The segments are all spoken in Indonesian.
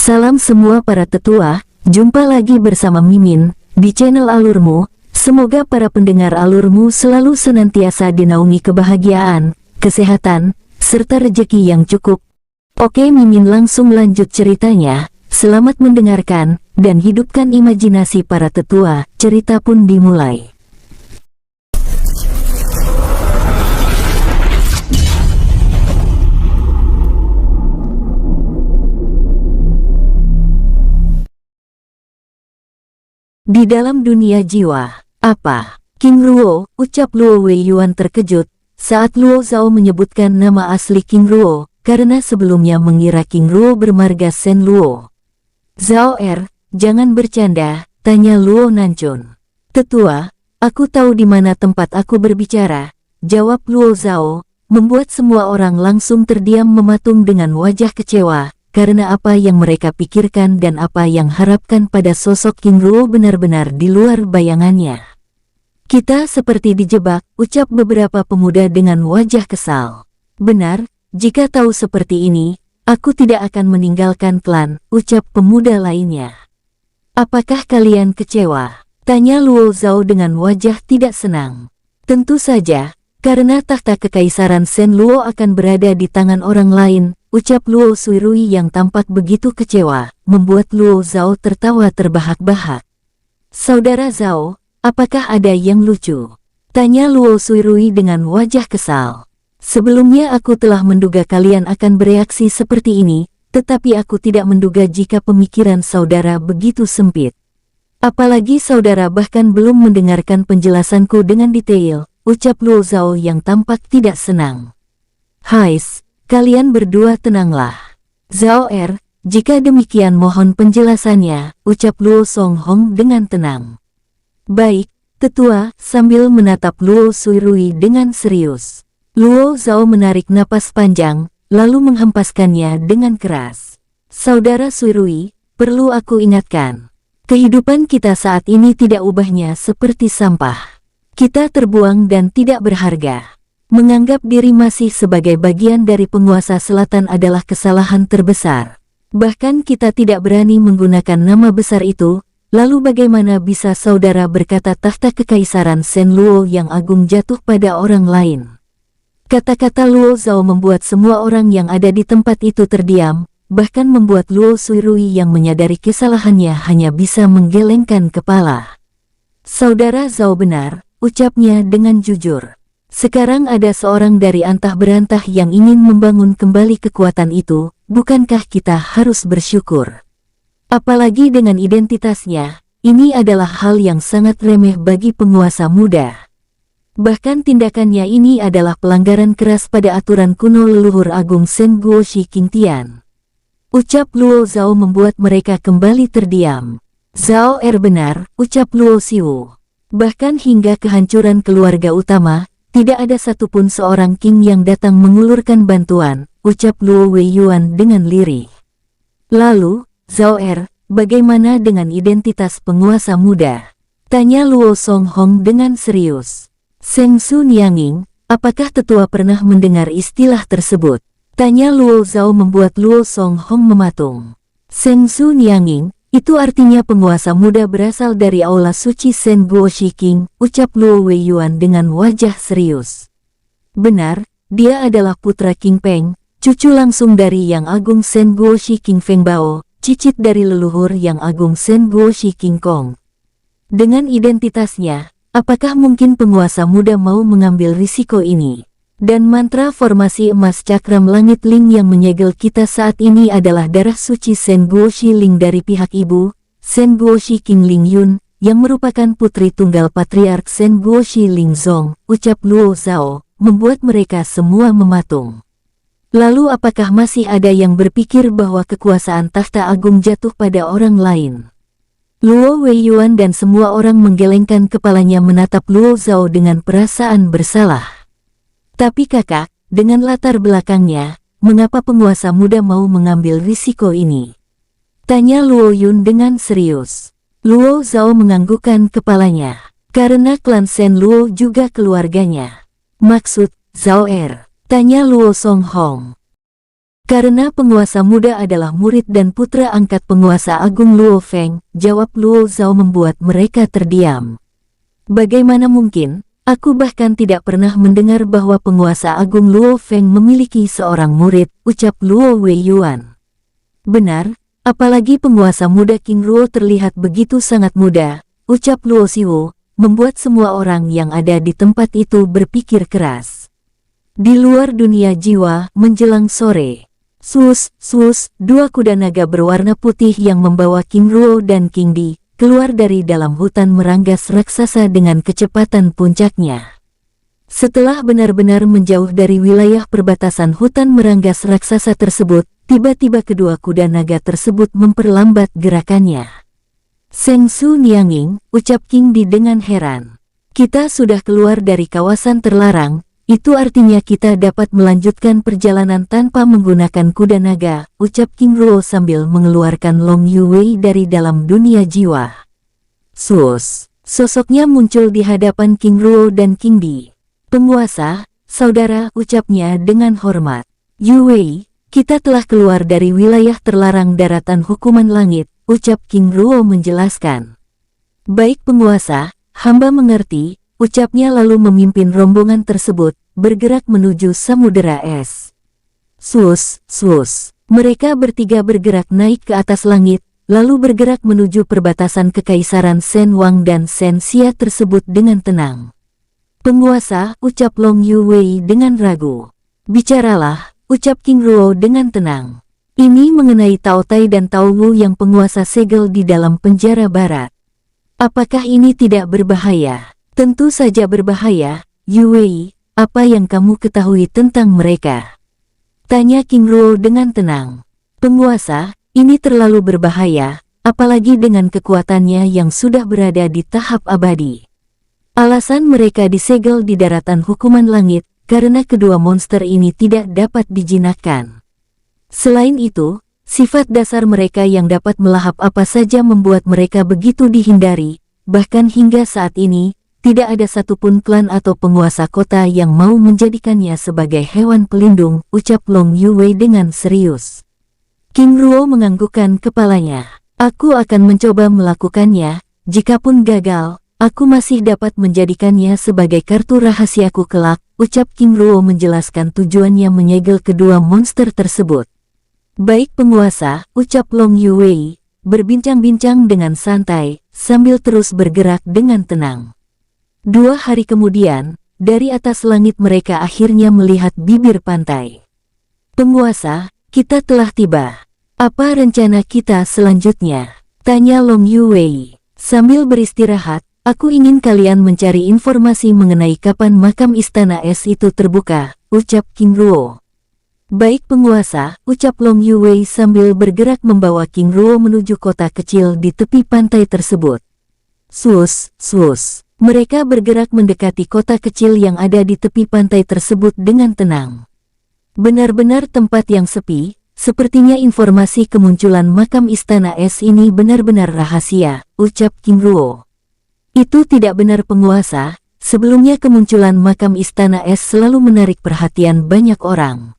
Salam semua para tetua, jumpa lagi bersama Mimin, di channel Alurmu. Semoga para pendengar Alurmu selalu senantiasa dinaungi kebahagiaan, kesehatan, serta rezeki yang cukup. Oke, Mimin langsung lanjut ceritanya. Selamat mendengarkan, dan hidupkan imajinasi para tetua. Cerita pun dimulai. Di dalam dunia jiwa, apa? King Luo, ucap Luo Weiyuan terkejut saat Luo Zhao menyebutkan nama asli King Luo, karena sebelumnya mengira King Luo bermarga Shen Luo. Zhao jangan bercanda, tanya Luo Nancun. Tetua, aku tahu di mana tempat aku berbicara, jawab Luo Zhao, membuat semua orang langsung terdiam mematung dengan wajah kecewa. Karena apa yang mereka pikirkan dan apa yang harapkan pada sosok King Luo benar-benar di luar bayangannya. Kita seperti dijebak, ucap beberapa pemuda dengan wajah kesal. Benar, jika tahu seperti ini, aku tidak akan meninggalkan klan, ucap pemuda lainnya. Apakah kalian kecewa? Tanya Luo Zhao dengan wajah tidak senang. Tentu saja, karena tahta kekaisaran Shen Luo akan berada di tangan orang lain, ucap Luo Suirui yang tampak begitu kecewa, membuat Luo Zhao tertawa terbahak-bahak. Saudara Zhao, apakah ada yang lucu? Tanya Luo Suirui dengan wajah kesal. Sebelumnya aku telah menduga kalian akan bereaksi seperti ini, tetapi aku tidak menduga jika pemikiran saudara begitu sempit. Apalagi saudara bahkan belum mendengarkan penjelasanku dengan detail, ucap Luo Zhao yang tampak tidak senang. Hais, kalian berdua tenanglah. Zhao jika demikian mohon penjelasannya, ucap Luo Songhong dengan tenang. Baik, tetua, sambil menatap Luo Suirui dengan serius. Luo Zhao menarik napas panjang, lalu menghempaskannya dengan keras. Saudara Suirui, perlu aku ingatkan. Kehidupan kita saat ini tidak ubahnya seperti sampah. Kita terbuang dan tidak berharga. Menganggap diri masih sebagai bagian dari penguasa selatan adalah kesalahan terbesar. Bahkan kita tidak berani menggunakan nama besar itu, lalu bagaimana bisa saudara berkata tahta kekaisaran Shen Luo yang agung jatuh pada orang lain? Kata-kata Luo Zhao membuat semua orang yang ada di tempat itu terdiam, bahkan membuat Luo Suirui yang menyadari kesalahannya hanya bisa menggelengkan kepala. Saudara Zhao benar, ucapnya dengan jujur. Sekarang ada seorang dari antah berantah yang ingin membangun kembali kekuatan itu, bukankah kita harus bersyukur? Apalagi dengan identitasnya, ini adalah hal yang sangat remeh bagi penguasa muda. Bahkan tindakannya ini adalah pelanggaran keras pada aturan kuno leluhur agung Shen Guoshi Qingtian. Ucap Luo Zhao membuat mereka kembali terdiam. Zhao benar, ucap Luo Xiu. Bahkan hingga kehancuran keluarga utama, tidak ada satupun seorang king yang datang mengulurkan bantuan, ucap Luo Weiyuan dengan lirih. Lalu, Zhao bagaimana dengan identitas penguasa muda? Tanya Luo Songhong dengan serius. Seng Su Nianging, apakah tetua pernah mendengar istilah tersebut? Tanya Luo Zhao membuat Luo Songhong mematung. Seng Su Nianging, itu artinya penguasa muda berasal dari aula suci Shen Guoshi King, ucap Luo Weiyuan dengan wajah serius. Benar, dia adalah putra King Peng, cucu langsung dari Yang Agung Shen Guoshi King Feng Bao, cicit dari leluhur Yang Agung Shen Guoshi King Kong. Dengan identitasnya, apakah mungkin penguasa muda mau mengambil risiko ini? Dan mantra formasi emas cakram langit Ling yang menyegel kita saat ini adalah darah suci Shen Guoshi Ling dari pihak ibu, Shen Guoshi King Ling Yun, yang merupakan putri tunggal patriark Shen Guoshi Ling Zong, ucap Luo Zhao, membuat mereka semua mematung. Lalu apakah masih ada yang berpikir bahwa kekuasaan tahta agung jatuh pada orang lain? Luo Weiyuan dan semua orang menggelengkan kepalanya menatap Luo Zhao dengan perasaan bersalah. Tapi kakak, dengan latar belakangnya, mengapa penguasa muda mau mengambil risiko ini? Tanya Luo Yun dengan serius. Luo Zhao menganggukkan kepalanya. Karena klan Shen Luo juga keluarganya. Maksud, Zhao tanya Luo Songhong. Karena penguasa muda adalah murid dan putra angkat penguasa agung Luo Feng, jawab Luo Zhao membuat mereka terdiam. Bagaimana mungkin? Aku bahkan tidak pernah mendengar bahwa penguasa agung Luo Feng memiliki seorang murid, ucap Luo Weiyuan. Benar, apalagi penguasa muda King Ruo terlihat begitu sangat muda, ucap Luo Xiwo, membuat semua orang yang ada di tempat itu berpikir keras. Di luar dunia jiwa, menjelang sore. Sus, dua kuda naga berwarna putih yang membawa King Ruo dan King Di keluar dari dalam hutan meranggas raksasa dengan kecepatan puncaknya. Setelah benar-benar menjauh dari wilayah perbatasan hutan meranggas raksasa tersebut, tiba-tiba kedua kuda naga tersebut memperlambat gerakannya. Seng Su Nianging, ucap King Di dengan heran. Kita sudah keluar dari kawasan terlarang. Itu artinya kita dapat melanjutkan perjalanan tanpa menggunakan kuda naga, ucap King Ruo sambil mengeluarkan Long Yuwei dari dalam dunia jiwa. Sosoknya muncul di hadapan King Ruo dan King Di. Penguasa, saudara, ucapnya dengan hormat. Yuwei, kita telah keluar dari wilayah terlarang daratan hukuman langit, ucap King Ruo menjelaskan. Baik penguasa, hamba mengerti, ucapnya lalu memimpin rombongan tersebut, bergerak menuju samudera es. Mereka bertiga bergerak naik ke atas langit, lalu bergerak menuju perbatasan kekaisaran Shen Wang dan Shen Xia tersebut dengan tenang. Penguasa, ucap Long Yuwei dengan ragu. Bicaralah, ucap King Ruo dengan tenang. Ini mengenai Tao Tai dan Tao Wu yang penguasa segel di dalam penjara barat. Apakah ini tidak berbahaya? Tentu saja berbahaya, Yuwei, apa yang kamu ketahui tentang mereka? Tanya King Ruo dengan tenang. Penguasa, ini terlalu berbahaya, apalagi dengan kekuatannya yang sudah berada di tahap abadi. Alasan mereka disegel di daratan hukuman langit, karena kedua monster ini tidak dapat dijinakkan. Selain itu, sifat dasar mereka yang dapat melahap apa saja membuat mereka begitu dihindari, bahkan hingga saat ini, tidak ada satupun klan atau penguasa kota yang mau menjadikannya sebagai hewan pelindung, ucap Long Yuwei dengan serius. King Ruo menganggukkan kepalanya. Aku akan mencoba melakukannya, jikapun gagal, aku masih dapat menjadikannya sebagai kartu rahasiaku kelak, ucap King Ruo menjelaskan tujuannya menyegel kedua monster tersebut. Baik penguasa, ucap Long Yuwei, berbincang-bincang dengan santai, sambil terus bergerak dengan tenang. 2 hari kemudian, dari atas langit mereka akhirnya melihat bibir pantai. Penguasa, kita telah tiba. Apa rencana kita selanjutnya? Tanya Long Yuwei. Sambil beristirahat, aku ingin kalian mencari informasi mengenai kapan makam istana es itu terbuka, ucap King Ruo. Baik penguasa, ucap Long Yuwei sambil bergerak membawa King Ruo menuju kota kecil di tepi pantai tersebut. Mereka bergerak mendekati kota kecil yang ada di tepi pantai tersebut dengan tenang. Benar-benar tempat yang sepi, sepertinya informasi kemunculan makam istana es ini benar-benar rahasia, ucap King Ruo. Itu tidak benar penguasa, sebelumnya kemunculan makam istana es selalu menarik perhatian banyak orang.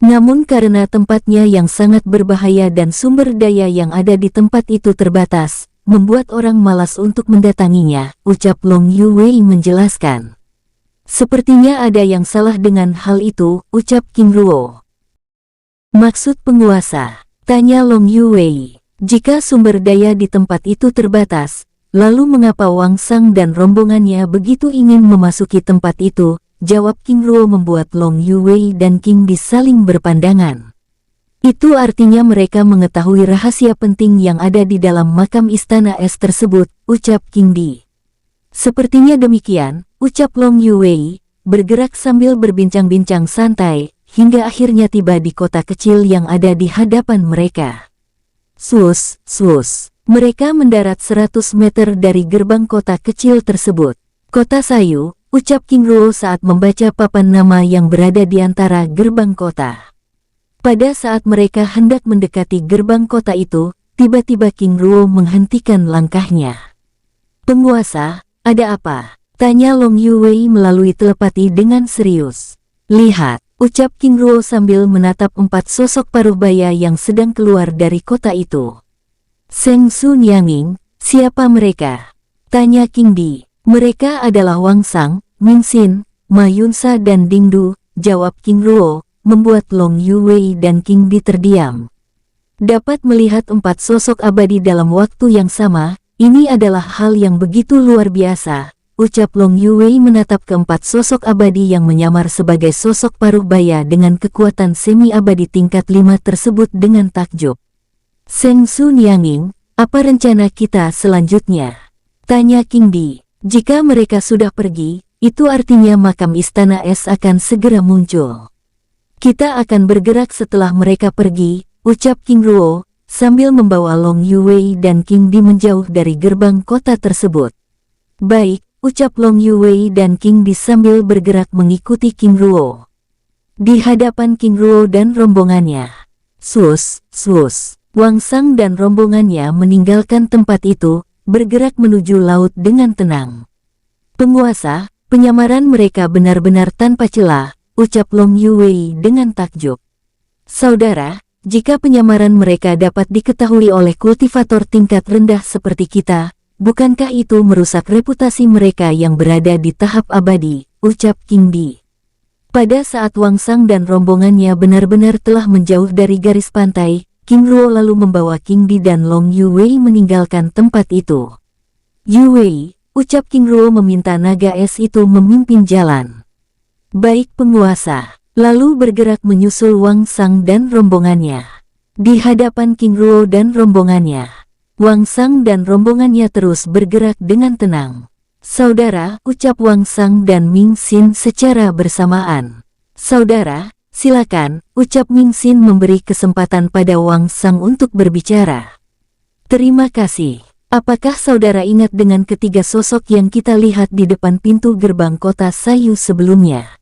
Namun karena tempatnya yang sangat berbahaya dan sumber daya yang ada di tempat itu terbatas, membuat orang malas untuk mendatanginya, ucap Long Yuwei menjelaskan. Sepertinya ada yang salah dengan hal itu, ucap King Ruo. Maksud penguasa? Tanya Long Yuwei. Jika sumber daya di tempat itu terbatas, lalu mengapa Wang Sang dan rombongannya begitu ingin memasuki tempat itu? Jawab King Ruo membuat Long Yuwei dan King Di saling berpandangan. Itu artinya mereka mengetahui rahasia penting yang ada di dalam makam istana es tersebut, ucap King Di. Sepertinya demikian, ucap Long Yuwei, bergerak sambil berbincang-bincang santai, hingga akhirnya tiba di kota kecil yang ada di hadapan mereka. Mereka mendarat 100 meter dari gerbang kota kecil tersebut. Kota Sayu, ucap King Ruo saat membaca papan nama yang berada di antara gerbang kota. Pada saat mereka hendak mendekati gerbang kota itu, tiba-tiba King Ruo menghentikan langkahnya. Penguasa, ada apa? Tanya Long Yuwei melalui telepati dengan serius. Lihat, ucap King Ruo sambil menatap 4 sosok paruh baya yang sedang keluar dari kota itu. Seng Su Nianging, siapa mereka? Tanya King Di. Mereka adalah Wang Sang, Ming Xin, Ma Yunsa dan Ding Du, jawab King Ruo, membuat Long Yuwei dan King Di terdiam. Dapat melihat 4 sosok abadi dalam waktu yang sama, ini adalah hal yang begitu luar biasa, ucap Long Yuwei menatap keempat sosok abadi yang menyamar sebagai sosok paruh baya dengan kekuatan semi-abadi tingkat 5 tersebut dengan takjub. Seng Su Nianging, apa rencana kita selanjutnya? Tanya King Di. Jika mereka sudah pergi, itu artinya makam istana es akan segera muncul. Kita akan bergerak setelah mereka pergi, ucap King Ruo, sambil membawa Long Yuwei dan King Di menjauh dari gerbang kota tersebut. Baik, ucap Long Yuwei dan King Di sambil bergerak mengikuti King Ruo. Di hadapan King Ruo dan rombongannya. Sus, Wang Sang dan rombongannya meninggalkan tempat itu, bergerak menuju laut dengan tenang. Penguasa, penyamaran mereka benar-benar tanpa celah, ucap Long Yuwei dengan takjub. Saudara, jika penyamaran mereka dapat diketahui oleh kultivator tingkat rendah seperti kita, bukankah itu merusak reputasi mereka yang berada di tahap abadi, ucap King Di. Pada saat Wang Sang dan rombongannya benar-benar telah menjauh dari garis pantai, King Ruo lalu membawa King Di dan Long Yuwei meninggalkan tempat itu. Yuwei, ucap King Ruo meminta naga es itu memimpin jalan. Baik penguasa, lalu bergerak menyusul Wang Sang dan rombongannya. Di hadapan King Ruo dan rombongannya, Wang Sang dan rombongannya terus bergerak dengan tenang. Saudara, ucap Wang Sang dan Ming Xin secara bersamaan. Saudara, silakan, ucap Ming Xin memberi kesempatan pada Wang Sang untuk berbicara. Terima kasih. Apakah saudara ingat dengan ketiga sosok yang kita lihat di depan pintu gerbang kota Sayu sebelumnya?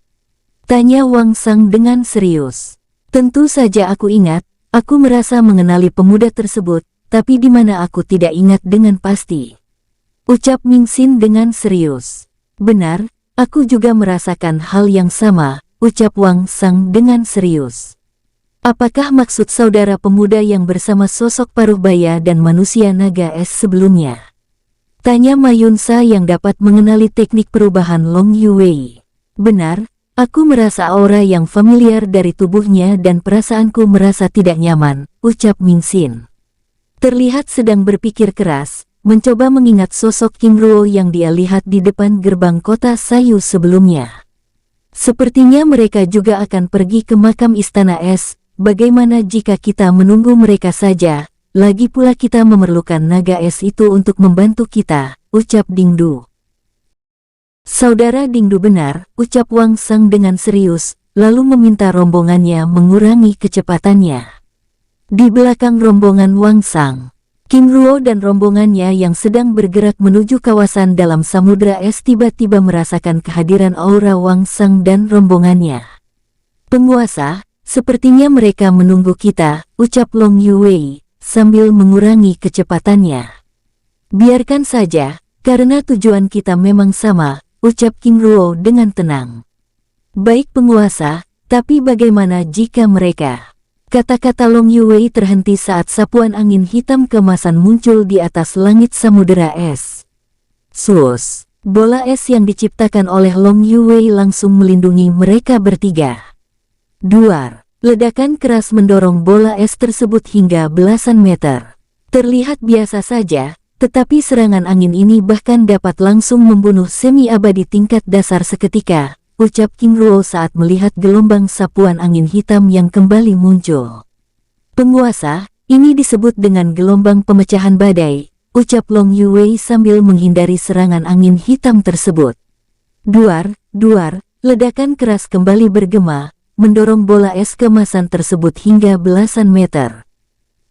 Tanya Wang Sang dengan serius. Tentu saja aku ingat, aku merasa mengenali pemuda tersebut, tapi di mana aku tidak ingat dengan pasti. Ucap Ming Xin dengan serius. Benar, aku juga merasakan hal yang sama, ucap Wang Sang dengan serius. Apakah maksud saudara pemuda yang bersama sosok paruh baya dan manusia naga es sebelumnya? Tanya Ma Yunsa yang dapat mengenali teknik perubahan Long Yuwei. Benar, aku merasa aura yang familiar dari tubuhnya dan perasaanku merasa tidak nyaman, ucap Ming Xin. Terlihat sedang berpikir keras, mencoba mengingat sosok King Ruo yang dia lihat di depan gerbang kota Sayu sebelumnya. Sepertinya mereka juga akan pergi ke makam istana es. Bagaimana jika kita menunggu mereka saja? Lagi pula kita memerlukan naga es itu untuk membantu kita, ucap Ding Du. Saudara Ding Du benar, ucap Wang Sang dengan serius, lalu meminta rombongannya mengurangi kecepatannya. Di belakang rombongan Wang Sang, King Ruo dan rombongannya yang sedang bergerak menuju kawasan dalam samudra es tiba-tiba merasakan kehadiran aura Wang Sang dan rombongannya. Penguasa, sepertinya mereka menunggu kita, ucap Long Yuwei, sambil mengurangi kecepatannya. Biarkan saja, karena tujuan kita memang sama, ucap King Ruo dengan tenang. Baik penguasa, tapi bagaimana jika mereka... Kata-kata Long Yuwei terhenti saat sapuan angin hitam keemasan muncul di atas langit samudera es. Sus, bola es yang diciptakan oleh Long Yuwei langsung melindungi mereka bertiga. Duar, ledakan keras mendorong bola es tersebut hingga belasan meter. Terlihat biasa saja, tetapi serangan angin ini bahkan dapat langsung membunuh semi-abadi tingkat dasar seketika, ucap King Ruo saat melihat gelombang sapuan angin hitam yang kembali muncul. Penguasa, ini disebut dengan gelombang pemecahan badai, ucap Long Yuwei sambil menghindari serangan angin hitam tersebut. Duar, ledakan keras kembali bergema, mendorong bola es keemasan tersebut hingga belasan meter.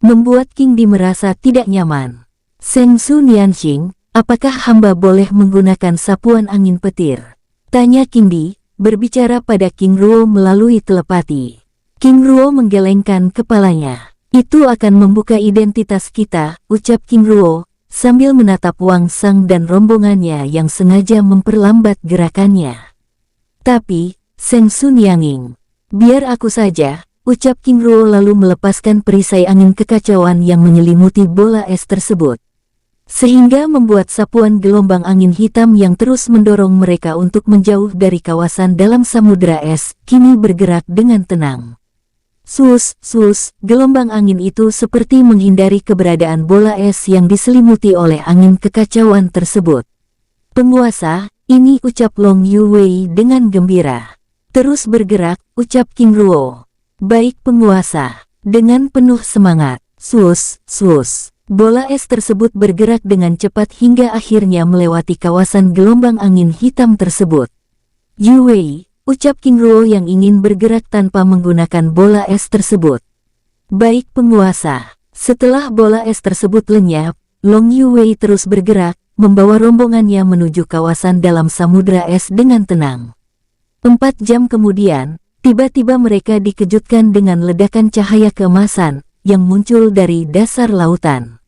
Membuat King Di merasa tidak nyaman. Seng Su Nianxing, apakah hamba boleh menggunakan sapuan angin petir? Tanya King Di, berbicara pada King Ruo melalui telepati. King Ruo menggelengkan kepalanya. Itu akan membuka identitas kita, ucap King Ruo, sambil menatap Wang Sang dan rombongannya yang sengaja memperlambat gerakannya. Tapi, Seng Su Nianging, Biar aku saja, ucap King Ruo lalu melepaskan perisai angin kekacauan yang menyelimuti bola es tersebut. Sehingga membuat sapuan gelombang angin hitam yang terus mendorong mereka untuk menjauh dari kawasan dalam samudera es, kini bergerak dengan tenang. Sus, sus, gelombang angin itu seperti menghindari keberadaan bola es yang diselimuti oleh angin kekacauan tersebut. Penguasa, ini ucap Long Yuwei dengan gembira. Terus bergerak, ucap King Ruo. Baik penguasa, dengan penuh semangat. Sus, sus. Bola es tersebut bergerak dengan cepat hingga akhirnya melewati kawasan gelombang angin hitam tersebut. Yuwei, ucap King Ruo yang ingin bergerak tanpa menggunakan bola es tersebut. Baik penguasa. Setelah bola es tersebut lenyap, Long Yuwei terus bergerak, membawa rombongannya menuju kawasan dalam samudera es dengan tenang. 4 jam kemudian, tiba-tiba mereka dikejutkan dengan ledakan cahaya keemasan yang muncul dari dasar lautan.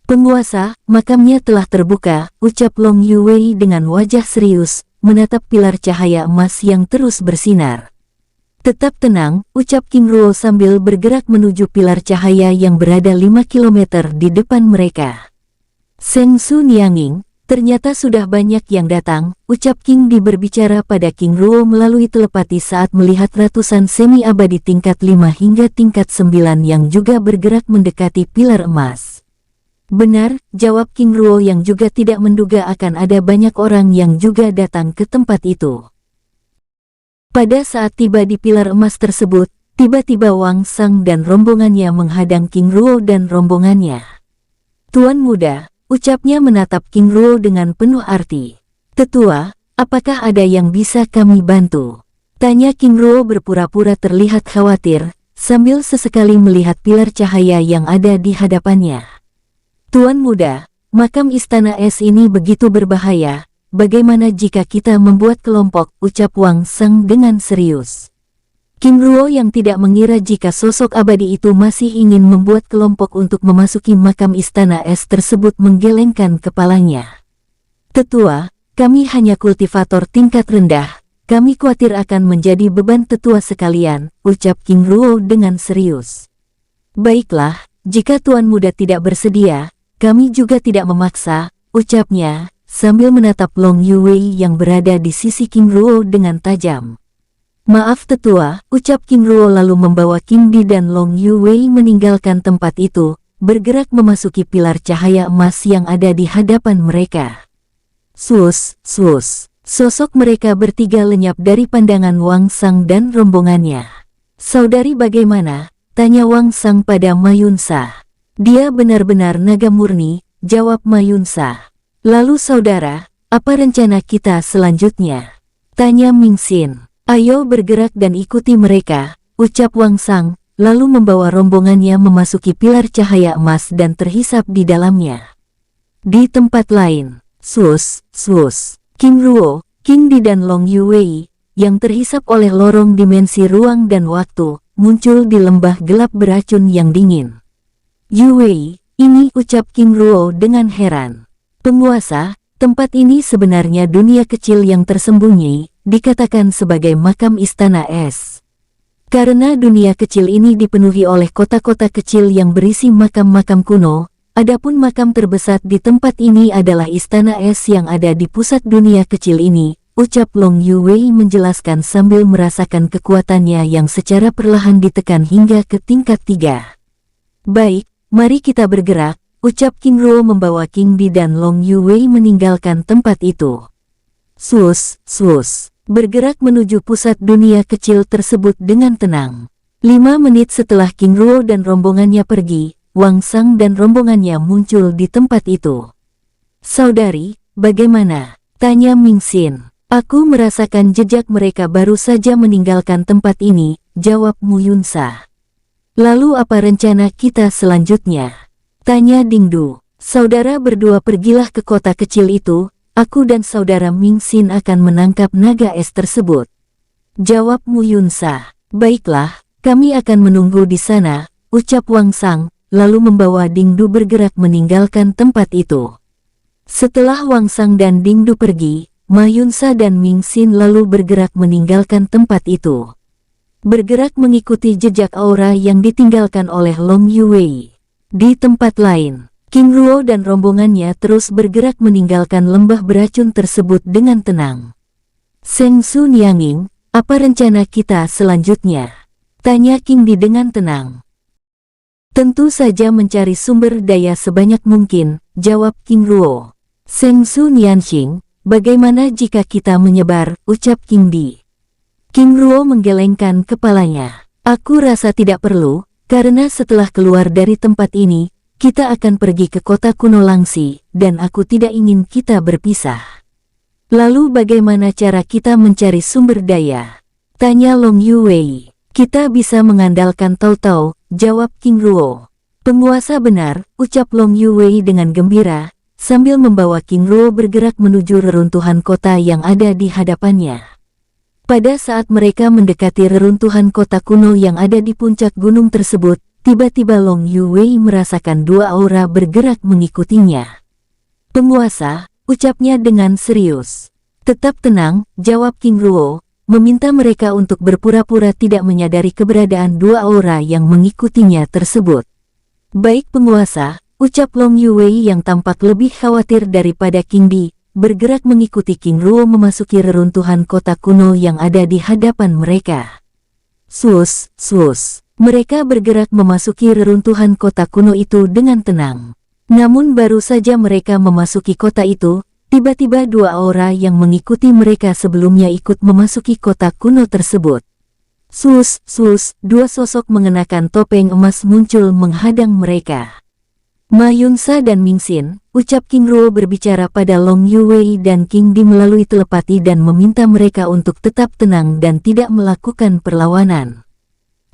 Penguasa, makamnya telah terbuka, ucap Long Yuwei dengan wajah serius, menatap pilar cahaya emas yang terus bersinar. Tetap tenang, ucap King Ruo sambil bergerak menuju pilar cahaya yang berada 5 km di depan mereka. Seng Su Nianging, ternyata sudah banyak yang datang, ucap King Di berbicara pada King Ruo melalui telepati saat melihat ratusan semi-abadi tingkat 5 hingga tingkat 9 yang juga bergerak mendekati pilar emas. Benar, jawab King Ruo yang juga tidak menduga akan ada banyak orang yang juga datang ke tempat itu. Pada saat tiba di pilar emas tersebut, tiba-tiba Wang Sang dan rombongannya menghadang King Ruo dan rombongannya. Tuan muda, ucapnya menatap King Ruo dengan penuh arti. Tetua, apakah ada yang bisa kami bantu? Tanya King Ruo berpura-pura terlihat khawatir, sambil sesekali melihat pilar cahaya yang ada di hadapannya. Tuan muda, makam istana es ini begitu berbahaya, bagaimana jika kita membuat kelompok, ucap Wang Sang dengan serius. King Ruo yang tidak mengira jika sosok abadi itu masih ingin membuat kelompok untuk memasuki makam istana es tersebut menggelengkan kepalanya. Tetua, kami hanya kultivator tingkat rendah, kami khawatir akan menjadi beban tetua sekalian, ucap King Ruo dengan serius. Baiklah, jika tuan muda tidak bersedia, kami juga tidak memaksa, ucapnya, sambil menatap Long Yuwei yang berada di sisi King Ruo dengan tajam. Maaf tetua, ucap King Ruo lalu membawa King Di dan Long Yuwei meninggalkan tempat itu, bergerak memasuki pilar cahaya emas yang ada di hadapan mereka. Sus, sus, sosok mereka bertiga lenyap dari pandangan Wang Sang dan rombongannya. Saudari bagaimana? Tanya Wang Sang pada Mayunsa. Dia benar-benar naga murni, jawab Mayunsa. Lalu saudara, apa rencana kita selanjutnya? Tanya Mingxin. Ayo bergerak dan ikuti mereka, ucap Wang Sang, lalu membawa rombongannya memasuki pilar cahaya emas dan terhisap di dalamnya. Di tempat lain, sus, King Ruo, King Di dan Long Yuwei, yang terhisap oleh lorong dimensi ruang dan waktu, muncul di lembah gelap beracun yang dingin. Yuwei, ini ucap King Ruo dengan heran. Penguasa, tempat ini sebenarnya dunia kecil yang tersembunyi, dikatakan sebagai makam istana es. Karena dunia kecil ini dipenuhi oleh kota-kota kecil yang berisi makam-makam kuno, adapun makam terbesar di tempat ini adalah istana es yang ada di pusat dunia kecil ini, ucap Long Yuwei menjelaskan sambil merasakan kekuatannya yang secara perlahan ditekan hingga ke tingkat 3. Baik, mari kita bergerak, ucap King Ruo membawa King Di dan Long Yuwei meninggalkan tempat itu. Sus, bergerak menuju pusat dunia kecil tersebut dengan tenang. 5 menit setelah King Ruo dan rombongannya pergi, Wang Sang dan rombongannya muncul di tempat itu. Saudari, bagaimana? Tanya Mingxin. Aku merasakan jejak mereka baru saja meninggalkan tempat ini, jawab Muyunsa. Lalu apa rencana kita selanjutnya? Tanya Dingdu. Saudara berdua pergilah ke kota kecil itu, aku dan saudara Mingxin akan menangkap naga es tersebut. Jawab Muyunsa. Baiklah, kami akan menunggu di sana, ucap Wang Sang, lalu membawa Dingdu bergerak meninggalkan tempat itu. Setelah Wang Sang dan Dingdu pergi, Mayunsa dan Mingxin lalu bergerak meninggalkan tempat itu. bergerak mengikuti jejak aura yang ditinggalkan oleh Long Yuwei. Di tempat lain, King Ruo dan rombongannya terus bergerak meninggalkan lembah beracun tersebut dengan tenang. Seng Su Nianging, apa rencana kita selanjutnya? Tanya King Di dengan tenang. Tentu saja mencari sumber daya sebanyak mungkin, jawab King Ruo. Seng Su Nianxing, bagaimana jika kita menyebar, ucap King Di. King Ruo menggelengkan kepalanya. Aku rasa tidak perlu, karena setelah keluar dari tempat ini, kita akan pergi ke kota kuno Langxi, dan aku tidak ingin kita berpisah. Lalu bagaimana cara kita mencari sumber daya? Tanya Long Yuwei. Kita bisa mengandalkan Tao Tao, jawab King Ruo. Penguasa benar, ucap Long Yuwei dengan gembira, sambil membawa King Ruo bergerak menuju reruntuhan kota yang ada di hadapannya. Pada saat mereka mendekati reruntuhan kota kuno yang ada di puncak gunung tersebut, tiba-tiba Long Yuwei merasakan dua aura bergerak mengikutinya. Penguasa, ucapnya dengan serius. Tetap tenang, jawab King Ruo, meminta mereka untuk berpura-pura tidak menyadari keberadaan dua aura yang mengikutinya tersebut. Baik penguasa, ucap Long Yuwei yang tampak lebih khawatir daripada King Di, bergerak mengikuti King Ruo memasuki reruntuhan kota kuno yang ada di hadapan mereka. Sus, sus. Mereka bergerak memasuki reruntuhan kota kuno itu dengan tenang. Namun baru saja mereka memasuki kota itu, tiba-tiba dua aura yang mengikuti mereka sebelumnya ikut memasuki kota kuno tersebut. Sus, sus, dua sosok mengenakan topeng emas muncul menghadang mereka. Ma Yunsa dan Ming Xin, ucap King Ruo berbicara pada Long Yuwei dan King Di melalui telepati dan meminta mereka untuk tetap tenang dan tidak melakukan perlawanan.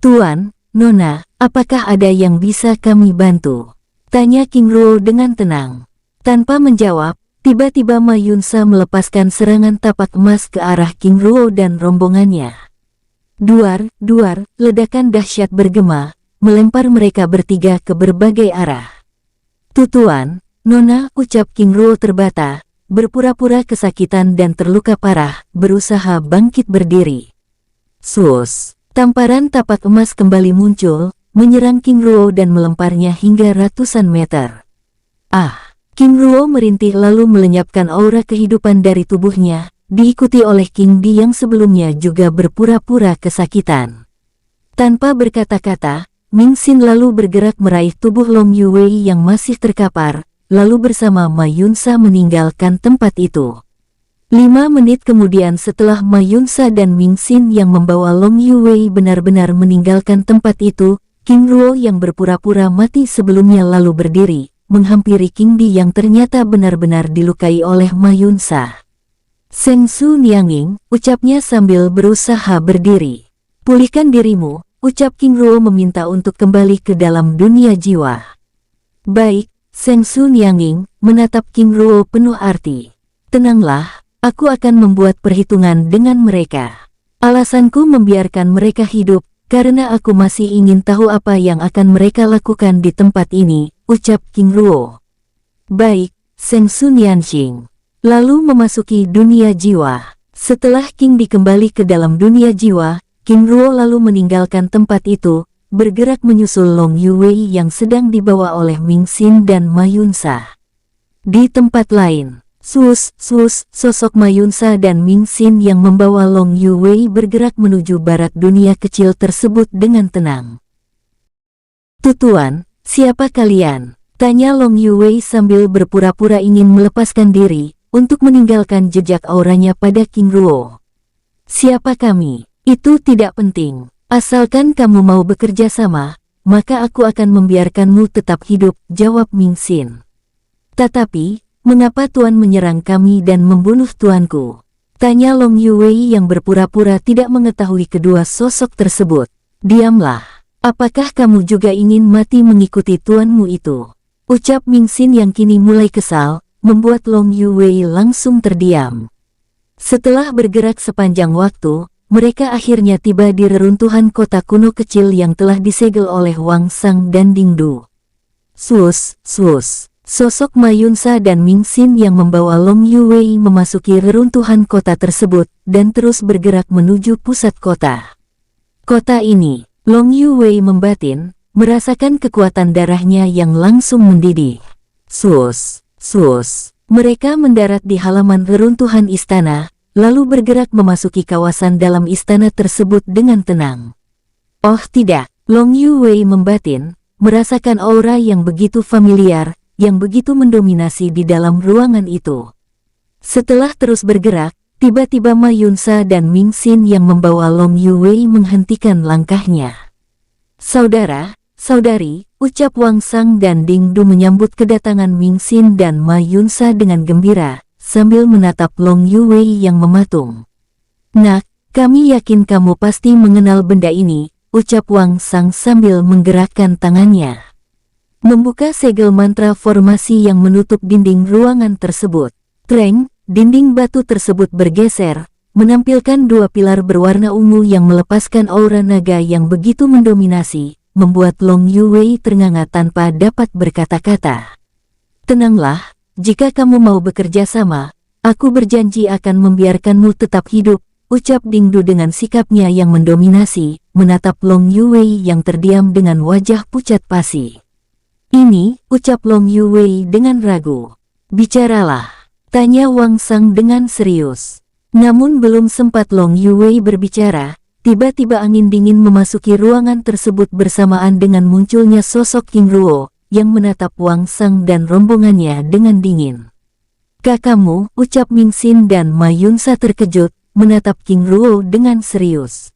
Tuan, Nona, apakah ada yang bisa kami bantu? Tanya King Ruo dengan tenang. Tanpa menjawab, tiba-tiba Ma Yunsa melepaskan serangan tapak emas ke arah King Ruo dan rombongannya. Duar, duar, ledakan dahsyat bergema, melempar mereka bertiga ke berbagai arah. Tuan, Nona, ucap King Ruo terbata, berpura-pura kesakitan dan terluka parah, berusaha bangkit berdiri. Sus. Tamparan tapak emas kembali muncul, menyerang King Ruo dan melemparnya hingga ratusan meter. King Ruo merintih lalu melenyapkan aura kehidupan dari tubuhnya, diikuti oleh King Di yang sebelumnya juga berpura-pura kesakitan. Tanpa berkata-kata, Ming Xin lalu bergerak meraih tubuh Long Yuwei yang masih terkapar, lalu bersama Ma Yunsa meninggalkan tempat itu. 5 menit kemudian setelah Ma Yunsa dan Ming Xin yang membawa Long Yuwei benar-benar meninggalkan tempat itu, King Ruo yang berpura-pura mati sebelumnya lalu berdiri, menghampiri King Di yang ternyata benar-benar dilukai oleh Ma Yunsa. Seng Su Nianging, ucapnya sambil berusaha berdiri. Pulihkan dirimu, ucap King Ruo meminta untuk kembali ke dalam dunia jiwa. Baik, Seng Su Nianging, menatap King Ruo penuh arti. Tenanglah. Aku akan membuat perhitungan dengan mereka. Alasanku membiarkan mereka hidup, karena aku masih ingin tahu apa yang akan mereka lakukan di tempat ini, ucap King Ruo. Baik, Seng Su Nianxing. Lalu memasuki dunia jiwa. Setelah King Di kembali ke dalam dunia jiwa, King Ruo lalu meninggalkan tempat itu, bergerak menyusul Long Yuwei yang sedang dibawa oleh Ming Xin dan Ma Yunsa. Di tempat lain, sus, sosok Ma Yunsa dan Ming Xin yang membawa Long Yuwei bergerak menuju barat dunia kecil tersebut dengan tenang. Tuan, siapa kalian? Tanya Long Yuwei sambil berpura-pura ingin melepaskan diri, untuk meninggalkan jejak auranya pada King Ruo. Siapa kami? Itu tidak penting. Asalkan kamu mau bekerja sama, maka aku akan membiarkanmu tetap hidup, jawab Ming Xin. Tetapi, mengapa Tuan menyerang kami dan membunuh tuanku? Tanya Long Yuwei yang berpura-pura tidak mengetahui kedua sosok tersebut. Diamlah. Apakah kamu juga ingin mati mengikuti tuanmu itu? Ucap Ming Xin yang kini mulai kesal, membuat Long Yuwei langsung terdiam. Setelah bergerak sepanjang waktu, mereka akhirnya tiba di reruntuhan kota kuno kecil yang telah disegel oleh Wang Sang dan Dingdu. Sus. Sosok Ma Yunsa dan Ming Xin yang membawa Long Yuwei memasuki reruntuhan kota tersebut dan terus bergerak menuju pusat kota. kota ini. Long Yuwei membatin, merasakan kekuatan darahnya yang langsung mendidih. Sus, sus. Mereka mendarat di halaman reruntuhan istana, lalu bergerak memasuki kawasan dalam istana tersebut dengan tenang. Oh tidak, Long Yuwei membatin, merasakan aura yang begitu familiar, yang begitu mendominasi di dalam ruangan itu. Setelah terus bergerak, tiba-tiba Ma Yunsa dan Ming Xin yang membawa Long Yuwei menghentikan langkahnya. Saudara, saudari, ucap Wang Sang dan Ding Du menyambut kedatangan Ming Xin dan Ma Yunsa dengan gembira, sambil menatap Long Yuwei yang mematung. Nak, kami yakin kamu pasti mengenal benda ini, ucap Wang Sang sambil menggerakkan tangannya. Membuka segel mantra formasi yang menutup dinding ruangan tersebut. Treng, dinding batu tersebut bergeser, menampilkan dua pilar berwarna ungu yang melepaskan aura naga yang begitu mendominasi, membuat Long Yuwei ternganga tanpa dapat berkata-kata. Tenanglah, jika kamu mau bekerja sama, aku berjanji akan membiarkanmu tetap hidup, ucap Ding Du dengan sikapnya yang mendominasi, menatap Long Yuwei yang terdiam dengan wajah pucat pasi. Ini, ucap Long Yuwei dengan ragu. Bicaralah, tanya Wang Sang dengan serius. Namun belum sempat Long Yuwei berbicara, tiba-tiba angin dingin memasuki ruangan tersebut bersamaan dengan munculnya sosok King Ruo, yang menatap Wang Sang dan rombongannya dengan dingin. Kakakmu, ucap Ming Xin dan Ma Yunsa terkejut, menatap King Ruo dengan serius.